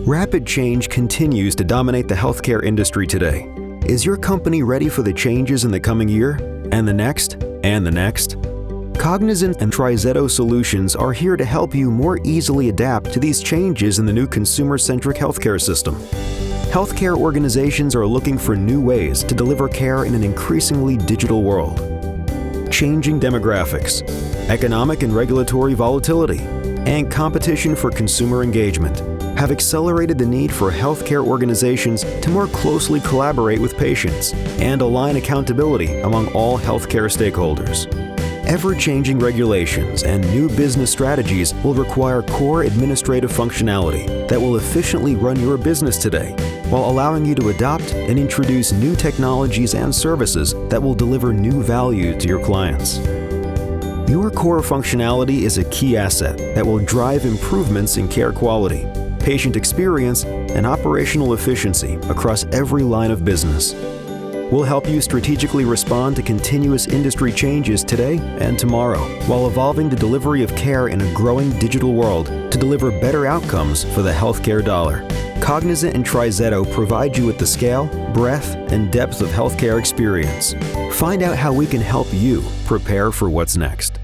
Rapid change continues to dominate the healthcare industry today. Is your company ready for the changes in the coming year, and the next, and the next? Cognizant and TriZetto Solutions are here to help you more easily adapt to these changes in the new consumer-centric healthcare system. Healthcare organizations are looking for new ways to deliver care in an increasingly digital world. Changing demographics, economic and regulatory volatility, and competition for consumer engagement have accelerated the need for healthcare organizations to more closely collaborate with patients and align accountability among all healthcare stakeholders. Ever-changing regulations and new business strategies will require core administrative functionality that will efficiently run your business today, while allowing you to adopt and introduce new technologies and services that will deliver new value to your clients. Your core functionality is a key asset that will drive improvements in care quality, patient experience, and operational efficiency across every line of business. We'll help you strategically respond to continuous industry changes today and tomorrow, while evolving the delivery of care in a growing digital world to deliver better outcomes for the healthcare dollar. Cognizant and TriZetto provide you with the scale, breadth, and depth of healthcare experience. Find out how we can help you prepare for what's next.